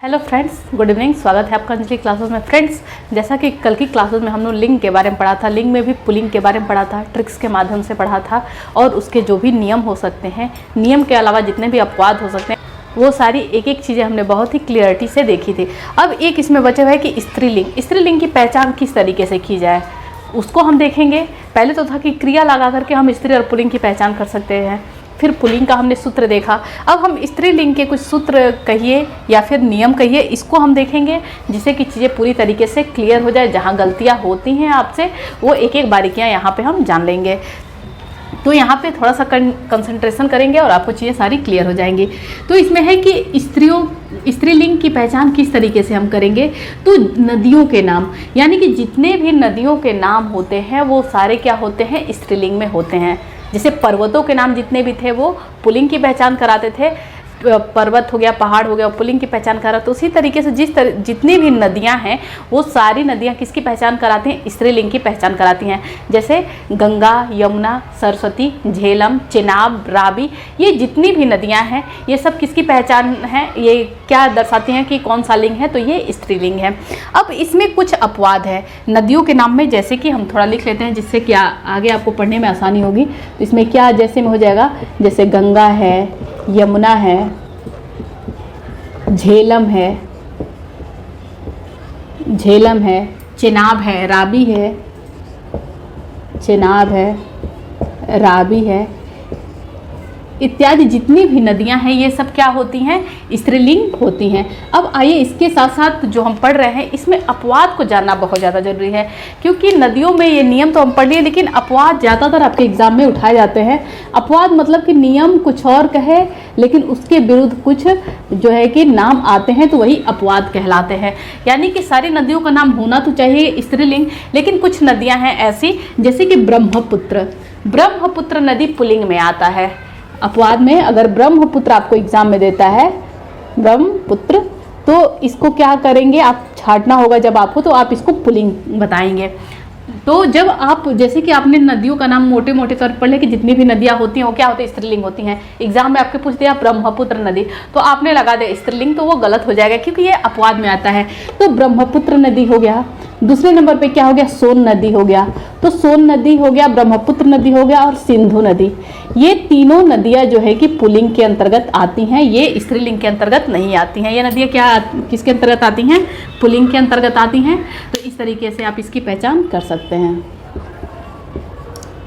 Hello friends, good evening. स्वागत है आपका अंजलि क्लासेस में। फ्रेंड्स, जैसा कि कल की क्लासेस में हम लोग लिंग के बारे में पढ़ा था, लिंग में भी पुल्लिंग के बारे में पढ़ा था, ट्रिक्स के माध्यम से पढ़ा था और उसके जो भी नियम हो सकते हैं, नियम के अलावा जितने भी अपवाद हो सकते हैं, वो सारी एक एक चीज़ें हमने बहुत ही क्लियरिटी से देखी थी। अब एक इसमें बचा हुआ है कि स्त्रीलिंग की पहचान किस तरीके से की जाए, उसको हम देखेंगे। पहले तो था कि क्रिया लगा करके हम स्त्री और पुल्लिंग की पहचान कर सकते हैं, फिर पुल्लिंग का हमने सूत्र देखा। अब हम स्त्रीलिंग के कुछ सूत्र कहिए या फिर नियम कहिए, इसको हम देखेंगे जिससे कि चीज़ें पूरी तरीके से क्लियर हो जाए। जहाँ गलतियाँ होती हैं आपसे, वो एक एक बारीकियाँ यहाँ पे हम जान लेंगे। तो यहाँ पे थोड़ा सा कंसंट्रेशन करेंगे और आपको चीज़ें सारी क्लियर हो जाएंगी। तो इसमें है कि स्त्रीलिंग की पहचान किस तरीके से हम करेंगे। तो नदियों के नाम, यानी कि जितने भी नदियों के नाम होते हैं वो सारे क्या होते हैं, स्त्रीलिंग में होते हैं। जैसे पर्वतों के नाम जितने भी थे वो पुल्लिंग की पहचान कराते थे, पर्वत हो गया, पहाड़ हो गया, पुल्लिंग की पहचान करा। तो उसी तरीके से जितनी भी नदियां हैं वो सारी नदियां किसकी पहचान कराती हैं, स्त्रीलिंग की पहचान कराती हैं। जैसे गंगा, यमुना, सरस्वती, झेलम, चेनाब, रावी, ये जितनी भी नदियां हैं ये सब किसकी पहचान है, ये क्या दर्शाती हैं कि कौन सा लिंग है, तो ये स्त्रीलिंग है। अब इसमें कुछ अपवाद है नदियों के नाम में, जैसे कि हम थोड़ा लिख लेते हैं जिससे क्या आगे आपको पढ़ने में आसानी होगी। तो इसमें क्या जैसे में हो जाएगा, जैसे गंगा है, यमुना है, झेलम है, चेनाब है, रावी है इत्यादि जितनी भी नदियां हैं ये सब क्या होती हैं, स्त्रीलिंग होती हैं। अब आइए इसके साथ साथ जो हम पढ़ रहे हैं इसमें अपवाद को जानना बहुत ज़्यादा जरूरी है, क्योंकि नदियों में ये नियम तो हम पढ़ लिए लेकिन अपवाद ज़्यादातर आपके एग्जाम में उठाए जाते हैं। अपवाद मतलब कि नियम कुछ और कहे लेकिन उसके विरुद्ध कुछ जो है कि नाम आते हैं तो वही अपवाद कहलाते हैं। यानी कि सारी नदियों का नाम होना तो चाहिए स्त्रीलिंग, लेकिन कुछ नदियाँ हैं ऐसी, जैसे कि ब्रह्मपुत्र नदी पुल्लिंग में आता है। अपवाद में अगर ब्रह्मपुत्र आपको एग्जाम में देता है ब्रह्मपुत्र, तो इसको क्या करेंगे, आप छांटना होगा जब आपको, तो आप इसको पुल्लिंग बताएंगे। तो जब आप जैसे कि आपने नदियों का नाम मोटे मोटे तौर पर पढ़ ले कि जितनी भी नदियाँ होती हैं वो क्या होती है, स्त्रीलिंग होती हैं। एग्जाम में आपके पूछ दिया ब्रह्मपुत्र नदी, तो आपने लगा दिया स्त्रीलिंग, तो वो गलत हो जाएगा क्योंकि ये अपवाद में आता है। तो ब्रह्मपुत्र नदी हो गया। दूसरे नंबर पे क्या हो गया, सोन नदी हो गया। तो सोन नदी हो गया, ब्रह्मपुत्र नदी हो गया और सिंधु नदी। ये तीनों नदियाँ जो है कि पुल्लिंग के अंतर्गत आती हैं, ये स्त्रीलिंग के अंतर्गत नहीं आती हैं। ये नदियाँ क्या किसके अंतर्गत आती हैं, पुल्लिंग के अंतर्गत आती हैं। तो इस तरीके से आप इसकी पहचान कर सकते हैं।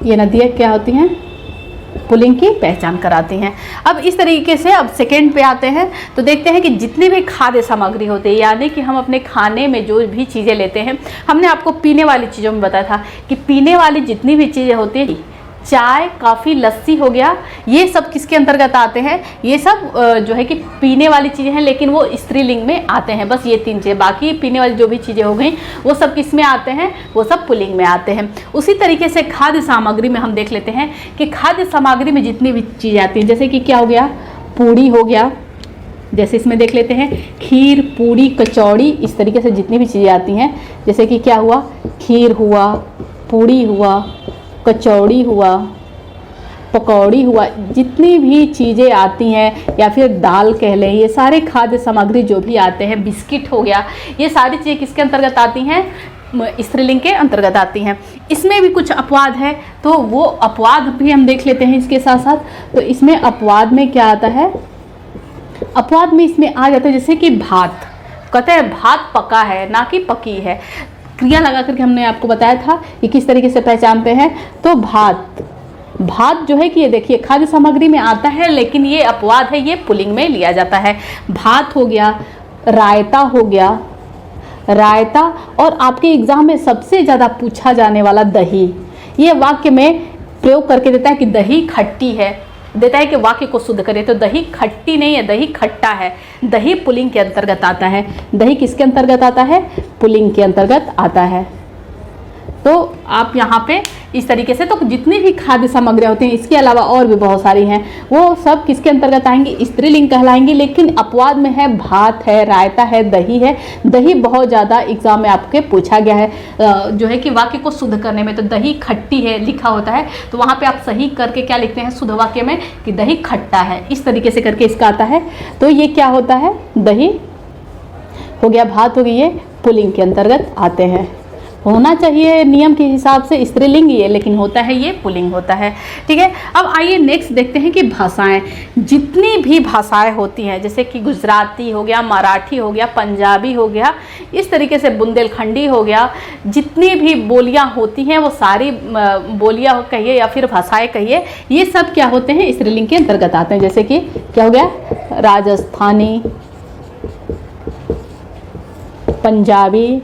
ये नदियाँ क्या होती हैं, पुल्लिंग की पहचान कराती हैं। अब इस तरीके से अब सेकंड पे आते हैं तो देखते हैं कि जितनी भी खाद्य सामग्री होती है, यानी कि हम अपने खाने में जो भी चीज़ें लेते हैं, हमने आपको पीने वाली चीज़ों में बताया था कि पीने वाली जितनी भी चीज़ें होती हैं, चाय, कॉफ़ी, लस्सी हो गया, ये सब किसके अंतर्गत आते हैं, ये सब जो है कि पीने वाली चीज़ें हैं लेकिन वो स्त्रीलिंग में आते हैं। बस ये तीन चीज़ें, बाकी पीने वाली जो भी चीज़ें हो गई वो सब किस में आते हैं, वो सब पुल्लिंग में आते हैं। उसी तरीके से खाद्य सामग्री में हम देख लेते हैं कि खाद्य सामग्री में जितनी भी चीज़ें आती हैं, जैसे कि क्या हो गया, पूड़ी हो गया, जैसे इसमें देख लेते हैं खीर, पूड़ी, कचौड़ी, इस तरीके से जितनी भी चीज़ें आती हैं, जैसे कि क्या हुआ, खीर हुआ, पूड़ी हुआ, कचौड़ी हुआ, पकौड़ी हुआ, जितनी भी चीज़ें आती हैं या फिर दाल कह लें, ये सारे खाद्य सामग्री जो भी आते हैं, बिस्किट हो गया, ये सारी चीज़ें किसके अंतर्गत आती हैं, स्त्रीलिंग के अंतर्गत आती हैं। इसमें भी कुछ अपवाद है तो वो अपवाद भी हम देख लेते हैं इसके साथ साथ। तो इसमें अपवाद में क्या आता है, अपवाद में इसमें आ जाता है जैसे कि भात, कहते हैं भात पका है ना कि पकी है। क्रिया लगा करके हमने आपको बताया था कि किस तरीके से पहचानते हैं। तो भात जो है कि ये देखिए खाद्य सामग्री में आता है लेकिन ये अपवाद है, ये पुल्लिंग में लिया जाता है। भात हो गया, रायता हो गया, रायता, और आपके एग्जाम में सबसे ज़्यादा पूछा जाने वाला दही, ये वाक्य में प्रयोग करके देता है कि दही खट्टी है, देता है कि वाक्य को शुद्ध करें, तो दही खट्टी नहीं है, दही खट्टा है। दही पुल्लिंग के अंतर्गत आता है। दही किसके अंतर्गत आता है, पुल्लिंग के अंतर्गत आता है। तो आप यहाँ पे इस तरीके से, तो जितनी भी खाद्य सामग्रियाँ होती हैं, इसके अलावा और भी बहुत सारी हैं, वो सब किसके अंतर्गत आएंगी, स्त्रीलिंग कहलाएंगी। लेकिन अपवाद में है भात है, रायता है, दही है। दही बहुत ज़्यादा एग्जाम में आपके पूछा गया है, जो है कि वाक्य को शुद्ध करने में। तो दही खट्टी है लिखा होता है, तो वहाँ पे आप सही करके क्या लिखते हैं शुद्ध वाक्य में कि दही खट्टा है, इस तरीके से करके इसका आता है। तो ये क्या होता है, दही हो गया भात हो गई, ये पुल्लिंग के अंतर्गत आते हैं। होना चाहिए नियम के हिसाब से स्त्रीलिंग ये, लेकिन होता है ये पुल्लिंग होता है। ठीक है, अब आइए नेक्स्ट देखते हैं कि भाषाएं, जितनी भी भाषाएं होती हैं, जैसे कि गुजराती हो गया, मराठी हो गया, पंजाबी हो गया, इस तरीके से बुंदेलखंडी हो गया, जितनी भी बोलियां होती हैं वो सारी बोलियां कहिए या फिर भाषाएं कहिए, ये सब क्या होते हैं, स्त्रीलिंग के अंतर्गत आते हैं। जैसे कि क्या हो गया, राजस्थानी, पंजाबी,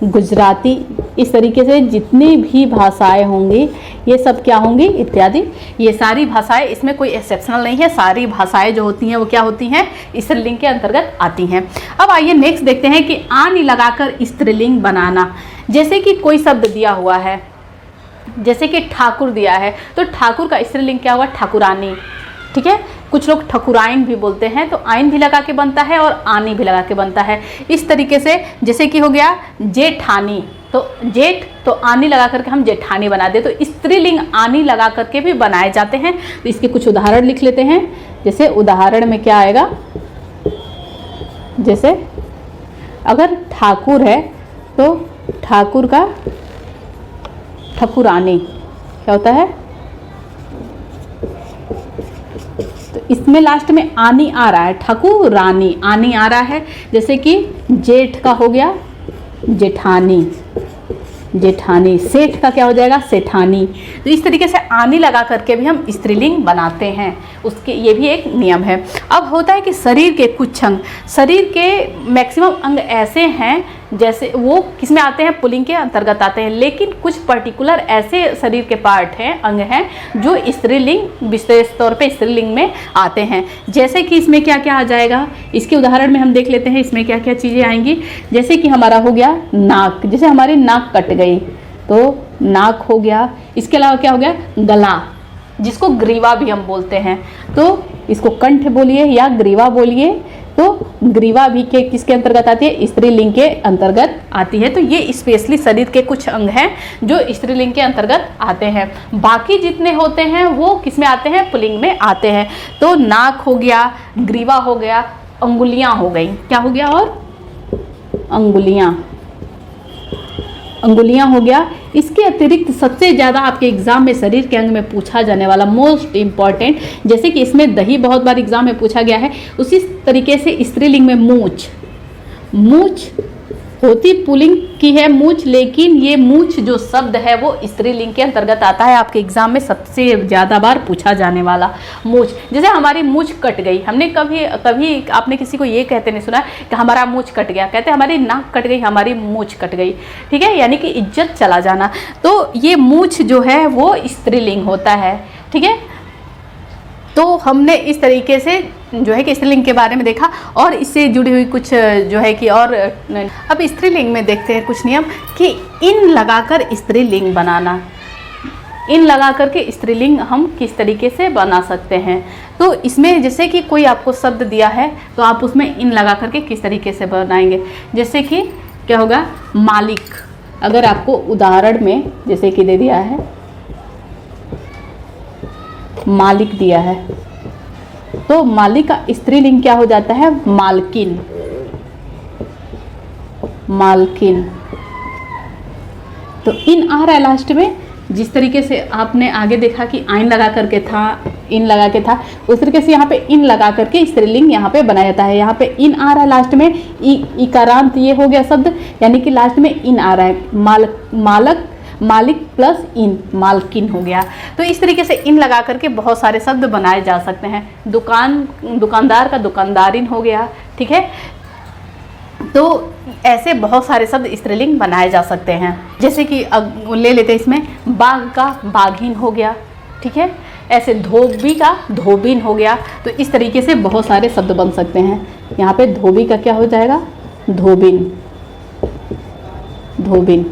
गुजराती, इस तरीके से जितनी भी भाषाएं होंगी ये सब क्या होंगी, इत्यादि। ये सारी भाषाएं, इसमें कोई एक्सेप्शनल नहीं है, सारी भाषाएं जो होती हैं वो क्या होती हैं, स्त्रीलिंग के अंतर्गत आती हैं। अब आइए नेक्स्ट देखते हैं कि आनि लगाकर स्त्रीलिंग बनाना। जैसे कि कोई शब्द दिया हुआ है, जैसे कि ठाकुर दिया है, तो ठाकुर का स्त्रीलिंग क्या हुआ, ठाकुरानी। ठीक है, कुछ लोग ठकुराइन भी बोलते हैं, तो आइन भी लगा के बनता है और आनी भी लगा के बनता है। इस तरीके से जैसे कि हो गया जेठानी, तो जेठ तो आनी लगा करके हम जेठानी बना दे, तो स्त्रीलिंग आनी लगा करके भी बनाए जाते हैं। तो इसके कुछ उदाहरण लिख लेते हैं। जैसे उदाहरण में क्या आएगा, जैसे अगर ठाकुर है तो ठाकुर का ठकुरानी क्या होता है, इसमें लास्ट में आनी आ रहा है, ठाकुरानी आनी आ रहा है। जैसे कि जेठ का हो गया जेठानी, जेठानी, सेठ का क्या हो जाएगा, सेठानी। तो इस तरीके से आनी लगा करके भी हम स्त्रीलिंग बनाते हैं, उसके ये भी एक नियम है। अब होता है कि शरीर के कुछ अंग, शरीर के मैक्सिमम अंग ऐसे हैं जैसे वो किस में आते हैं, पुल्लिंग के अंतर्गत आते हैं, लेकिन कुछ पर्टिकुलर ऐसे शरीर के पार्ट हैं, अंग हैं जो स्त्रीलिंग, विशेष तौर पे स्त्रीलिंग में आते हैं। जैसे कि इसमें क्या क्या आ जाएगा, इसके उदाहरण में हम देख लेते हैं इसमें क्या क्या चीज़ें आएंगी। जैसे कि हमारा हो गया नाक, जैसे हमारी नाक कट गई तो नाक हो गया। इसके अलावा क्या हो गया, गला, जिसको ग्रीवा भी हम बोलते हैं, तो इसको कंठ बोलिए या ग्रीवा बोलिए, तो ग्रीवा भी के किसके अंतर्गत आती है, स्त्रीलिंग के अंतर्गत आती है। तो ये स्पेशली शरीर के कुछ अंग हैं जो स्त्रीलिंग के अंतर्गत आते हैं। बाकी जितने होते हैं वो किस में आते हैं, पुल्लिंग में आते हैं। तो नाक हो गया, ग्रीवा हो गया, अंगुलियां हो गई, क्या हो गया, और अंगुलियां, अंगुलियां हो गया। इसके अतिरिक्त सबसे ज़्यादा आपके एग्जाम में शरीर के अंग में पूछा जाने वाला मोस्ट इम्पॉर्टेंट, जैसे कि इसमें दही बहुत बार एग्जाम में पूछा गया है, उसी तरीके से स्त्रीलिंग में मूछ, मूछ होती पुल्लिंग की है मूछ, लेकिन ये मूछ जो शब्द है वो स्त्रीलिंग के अंतर्गत आता है। आपके एग्जाम में सबसे ज़्यादा बार पूछा जाने वाला मूछ। जैसे हमारी मूछ कट गई, हमने कभी आपने किसी को ये कहते नहीं सुना कि हमारा मूछ कट गया, कहते हमारी नाक कट गई, हमारी मूछ कट गई। ठीक है, यानी कि इज्जत चला जाना। तो ये मूछ जो है वो स्त्रीलिंग होता है। ठीक है, तो हमने इस तरीके से जो है कि स्त्रीलिंग के बारे में देखा, और इससे जुड़ी हुई कुछ जो है कि और अब स्त्रीलिंग में देखते हैं कुछ नियम कि इन लगाकर स्त्रीलिंग बनाना। इन लगा करके स्त्रीलिंग हम किस तरीके से बना सकते हैं। तो इसमें जैसे कि कोई आपको शब्द दिया है तो आप उसमें इन लगा करके किस तरीके से बनाएंगे। जैसे कि क्या होगा, मालिक, अगर आपको उदाहरण में जैसे कि दे दिया है मालिक दिया है, तो मालिक का स्त्रीलिंग क्या हो जाता है, मालकिन, मालकिन। तो इन आ रहा है लास्ट में, जिस तरीके से आपने आगे देखा कि आइन लगा करके था, इन लगा के था, उस तरीके से यहाँ पे इन लगा करके स्त्रीलिंग यहाँ पे बनाया जाता है। यहाँ पे इन आ रहा है लास्ट में, इकारांत ये हो गया शब्द, यानी कि लास्ट में इन आ रहा है, मालक, मालिक प्लस इन, मालकिन हो गया। तो इस तरीके से इन लगा करके बहुत सारे शब्द बनाए जा सकते हैं। दुकानदार का दुकानदारिन हो गया। ठीक है, तो ऐसे बहुत सारे शब्द स्त्रीलिंग बनाए जा सकते हैं। जैसे कि ले लेते हैं इसमें, बाघ का बाघिन हो गया। ठीक है, ऐसे धोबी का धोबिन हो गया। तो इस तरीके से बहुत सारे शब्द बन सकते हैं। यहाँ पे धोबी का क्या हो जाएगा, धोबिन, धोबिन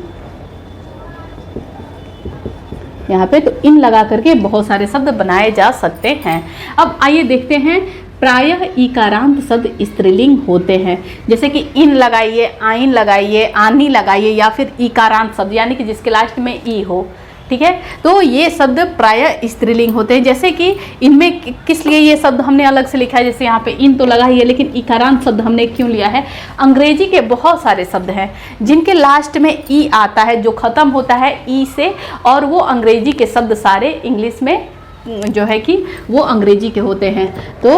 यहाँ पे। तो इन लगा करके बहुत सारे शब्द बनाए जा सकते हैं। अब आइए देखते हैं, प्रायः इकारांत शब्द स्त्रीलिंग होते हैं। जैसे कि इन लगाइए, आइन लगाइए, आनी लगाइए, या फिर इकारांत शब्द यानी कि जिसके लास्ट में ई हो। ठीक है। तो ये शब्द प्रायः स्त्रीलिंग होते हैं। जैसे कि इनमें किस लिए ये शब्द हमने अलग से लिखा है, जैसे यहाँ पे इन तो लगा ही है, लेकिन इकारांत शब्द हमने क्यों लिया है? अंग्रेजी के बहुत सारे शब्द हैं जिनके लास्ट में ई आता है, जो ख़त्म होता है ई से, और वो अंग्रेजी के शब्द सारे इंग्लिश में जो है कि वो अंग्रेजी के होते हैं। तो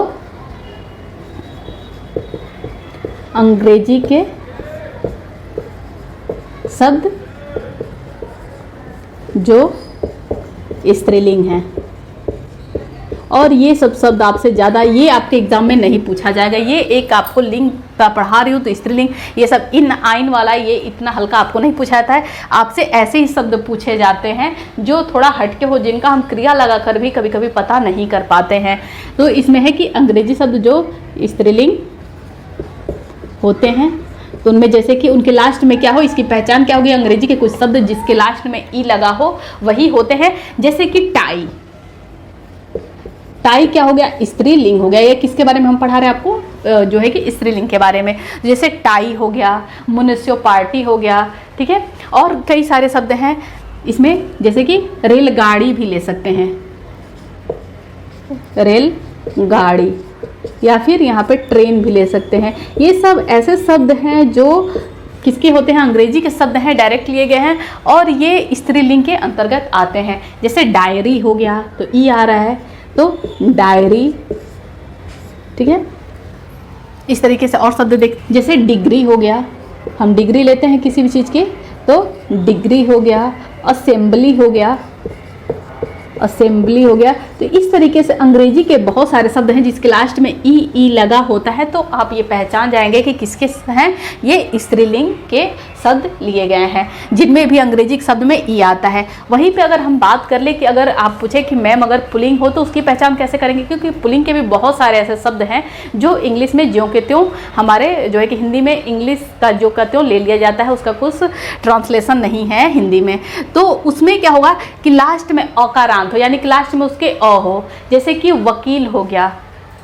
अंग्रेजी के शब्द जो स्त्रीलिंग हैं, और ये सब शब्द आपसे ज़्यादा ये आपके एग्जाम में नहीं पूछा जाएगा। ये एक आपको लिंग पढ़ा रही हूँ तो स्त्रीलिंग, ये सब इन आइन वाला ये इतना हल्का आपको नहीं पूछा जाता है। आपसे ऐसे ही शब्द पूछे जाते हैं जो थोड़ा हटके हो, जिनका हम क्रिया लगाकर भी कभी कभी पता नहीं कर पाते हैं। तो इसमें है कि अंग्रेजी शब्द जो स्त्रीलिंग होते हैं, तो उनमें जैसे कि उनके लास्ट में क्या हो, इसकी पहचान क्या होगी? अंग्रेजी के कुछ शब्द जिसके लास्ट में ई लगा हो वही होते हैं। जैसे कि टाई, टाई क्या हो गया? स्त्रीलिंग हो गया। ये किसके बारे में हम पढ़ा रहे हैं आपको? जो है कि स्त्रीलिंग के बारे में। जैसे टाई हो गया, म्युनिसिपैलिटी हो गया, ठीक है। और कई सारे शब्द हैं इसमें, जैसे कि रेलगाड़ी भी ले सकते हैं, रेलगाड़ी, या फिर यहाँ पे ट्रेन भी ले सकते हैं। ये सब ऐसे शब्द हैं जो किसके होते हैं? अंग्रेजी के शब्द हैं, डायरेक्ट लिए गए हैं, और ये स्त्रीलिंग के अंतर्गत आते हैं। जैसे डायरी हो गया तो ई आ रहा है, तो डायरी, ठीक है। इस तरीके से और शब्द देख, जैसे डिग्री हो गया, हम डिग्री लेते हैं किसी भी चीज़ की, तो डिग्री हो गया। असेंबली हो गया, असेंबली हो गया। तो इस तरीके से अंग्रेजी के बहुत सारे शब्द हैं जिसके लास्ट में ई लगा होता है, तो आप ये पहचान जाएंगे कि किसके हैं, ये स्त्रीलिंग के शब्द लिए गए हैं जिनमें भी अंग्रेजी के शब्द में ई आता है। वहीं पे अगर हम बात कर ले कि अगर आप पूछे कि मैम अगर पुल्लिंग हो तो उसकी पहचान कैसे करेंगे, क्योंकि पुल्लिंग के भी बहुत सारे ऐसे शब्द हैं जो इंग्लिश में ज्यों के त्यों, हमारे जो है कि हिंदी में इंग्लिश का ज्यों का त्यों ले लिया जाता है, उसका कुछ ट्रांसलेशन नहीं है हिंदी में। तो उसमें क्या होगा कि लास्ट में अकारांत हो, यानी कि लास्ट में उसके अ हो। जैसे कि वकील हो गया,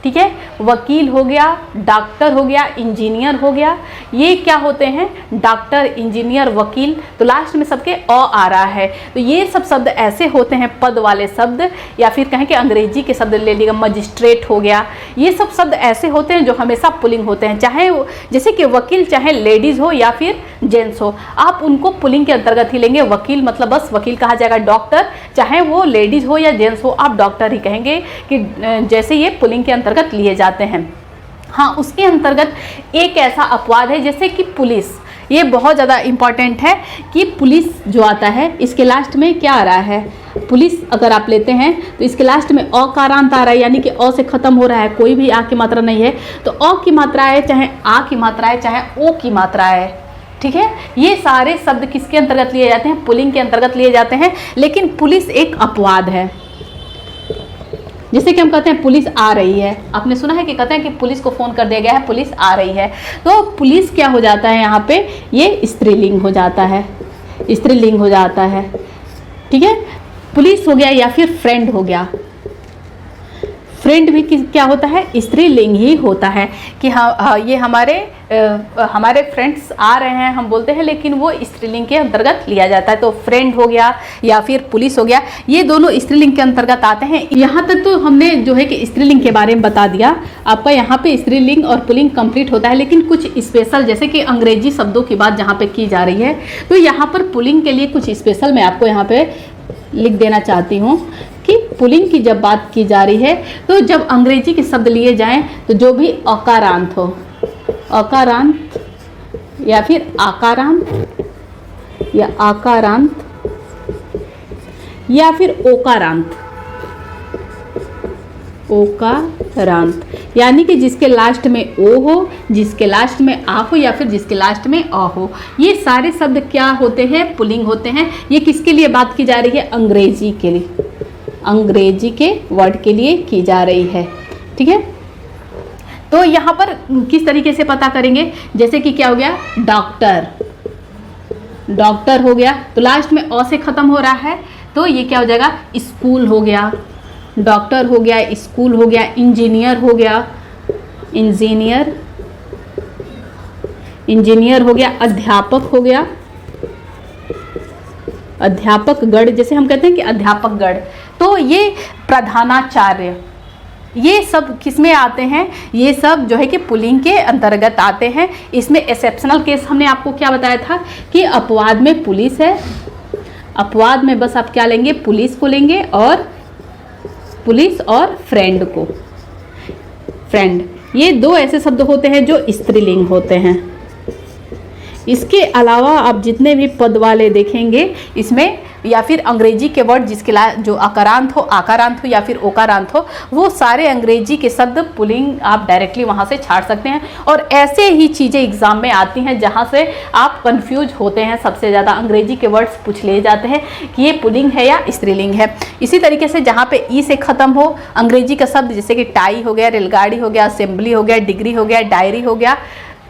ठीक है, वकील हो गया, डॉक्टर हो गया, इंजीनियर हो गया। ये क्या होते हैं? डॉक्टर, इंजीनियर, वकील, तो लास्ट में सबके अ आ रहा है। तो ये सब शब्द ऐसे होते हैं, पद वाले शब्द, या फिर कहें कि अंग्रेजी के शब्द ले लीजिएगा, मजिस्ट्रेट हो गया। ये सब शब्द ऐसे होते हैं जो हमेशा पुल्लिंग होते हैं, चाहे जैसे कि वकील चाहे लेडीज़ हो या फिर जेंट्स हो, आप उनको पुल्लिंग के अंतर्गत ही लेंगे। वकील मतलब बस वकील कहा जाएगा। डॉक्टर चाहे वो लेडीज़ हो या जेंट्स हो, आप डॉक्टर ही कहेंगे, कि जैसे ये पुल्लिंग के अंतर्गत लिए जाते हैं। हाँ, उसके अंतर्गत एक ऐसा अपवाद है जैसे कि पुलिस, ये बहुत ज़्यादा इम्पॉर्टेंट है कि पुलिस जो आता है इसके लास्ट में क्या आ रहा है? पुलिस अगर आप लेते हैं तो इसके लास्ट में अकारांत आ रहा है, यानी कि अ से ख़त्म हो रहा है, कोई भी आ की मात्रा नहीं है। तो अ की मात्रा है, चाहे आ की मात्रा है, चाहे ओ की मात्रा है, ठीक है। ये सारे शब्द किसके अंतर्गत लिए जाते हैं? पुल्लिंग के अंतर्गत लिए जाते हैं। लेकिन पुलिस एक अपवाद है। जैसे कि हम कहते हैं पुलिस आ रही है, आपने सुना है कि कहते हैं कि पुलिस को फ़ोन कर दिया गया है, पुलिस आ रही है। तो पुलिस क्या हो जाता है यहाँ पे? ये स्त्रीलिंग हो जाता है, स्त्रीलिंग हो जाता है, ठीक है। पुलिस हो गया, या फिर फ्रेंड हो गया। फ्रेंड भी क्या होता है? स्त्रीलिंग ही होता है कि हाँ ये हमारे फ्रेंड्स आ रहे हैं हम बोलते हैं, लेकिन वो स्त्रीलिंग के अंतर्गत लिया जाता है। तो फ्रेंड हो गया या फिर पुलिस हो गया, ये दोनों स्त्रीलिंग के अंतर्गत आते हैं। यहाँ तक तो हमने जो है कि स्त्रीलिंग के बारे में बता दिया आपका। यहाँ पे स्त्रीलिंग और पुल्लिंग कंप्लीट होता है, लेकिन कुछ स्पेशल, जैसे कि अंग्रेजी शब्दों की बात जहाँ पे की जा रही है, तो यहाँ पर पुल्लिंग के लिए कुछ स्पेशल मैं आपको यहाँ पे लिख देना चाहती हूँ कि पुल्लिंग की जब बात की जा रही है तो जब अंग्रेजी के शब्द लिए जाएं तो जो भी अकारांत हो, अकारांत या फिर आकारांत या आकारांत या फिर ओकारांत, ओकारांत, यानी कि जिसके लास्ट में ओ हो, जिसके लास्ट में आ हो, या फिर जिसके लास्ट में अ हो, ये सारे शब्द क्या होते हैं? पुल्लिंग होते हैं। ये किसके लिए बात की जा रही है? अंग्रेजी के लिए, अंग्रेजी के वर्ड के लिए की जा रही है, ठीक है। तो यहाँ पर किस तरीके से पता करेंगे? जैसे कि क्या हो गया? डॉक्टर, डॉक्टर हो गया, तो लास्ट में अ से ख़त्म हो रहा है, तो ये क्या हो जाएगा? स्कूल हो गया, डॉक्टर हो गया, स्कूल हो गया, इंजीनियर हो गया, इंजीनियर, इंजीनियर हो गया, अध्यापक हो गया, अध्यापक गण, जैसे हम कहते हैं कि अध्यापक गण, तो ये प्रधानाचार्य, ये सब किसमें आते हैं, ये सब जो है कि पुल्लिंग के अंतर्गत आते हैं। इसमें एक्सेप्शनल केस हमने आपको क्या बताया था कि अपवाद में पुलिस है, अपवाद में बस आप क्या लेंगे, पुलिस को लेंगे और पुलिस और फ्रेंड को, फ्रेंड, ये दो ऐसे शब्द होते हैं जो स्त्रीलिंग होते हैं। इसके अलावा आप जितने भी पद वाले देखेंगे इसमें, या फिर अंग्रेजी के वर्ड जिसके जो आकारांत हो या फिर ओकारांत हो, वो सारे अंग्रेजी के शब्द पुल्लिंग आप डायरेक्टली वहाँ से छाट सकते हैं। और ऐसे ही चीज़ें एग्जाम में आती हैं जहाँ से आप कंफ्यूज होते हैं, सबसे ज़्यादा अंग्रेजी के वर्ड्स पूछ लिए जाते हैं कि ये पुल्लिंग है या स्त्रीलिंग है। इसी तरीके से जहाँ पे ई से ख़त्म हो अंग्रेजी का शब्द, जैसे कि टाई हो गया, रेलगाड़ी हो गया, असेंबली हो गया, डिग्री हो गया, डायरी हो गया,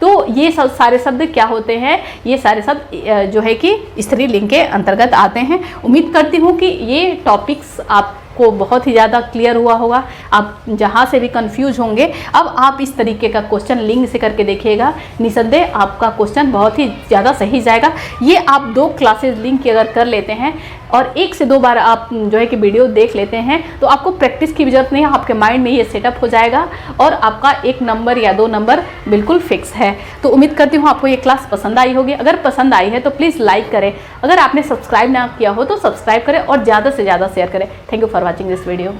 तो ये सब सारे शब्द क्या होते हैं, ये सारे शब्द जो है कि स्त्रीलिंग के अंतर्गत आते हैं। उम्मीद करती हूँ कि ये टॉपिक्स आपको बहुत ही ज़्यादा क्लियर हुआ होगा। आप जहाँ से भी कंफ्यूज होंगे, अब आप इस तरीके का क्वेश्चन लिंक से करके देखिएगा, निसंदेह आपका क्वेश्चन बहुत ही ज़्यादा सही जाएगा। ये आप 2 क्लासेस लिंक की अगर कर लेते हैं और 1 से 2 बार आप जो है कि वीडियो देख लेते हैं तो आपको प्रैक्टिस की भी जरूरत नहीं है, आपके माइंड में ये सेटअप हो जाएगा और आपका 1 नंबर या 2 नंबर बिल्कुल फिक्स है। तो उम्मीद करती हूँ आपको ये क्लास पसंद आई होगी। अगर पसंद आई है तो प्लीज़ लाइक करें, अगर आपने सब्सक्राइब ना किया हो तो सब्सक्राइब करें और ज़्यादा से ज़्यादा शेयर करें। Thank you for watching this video.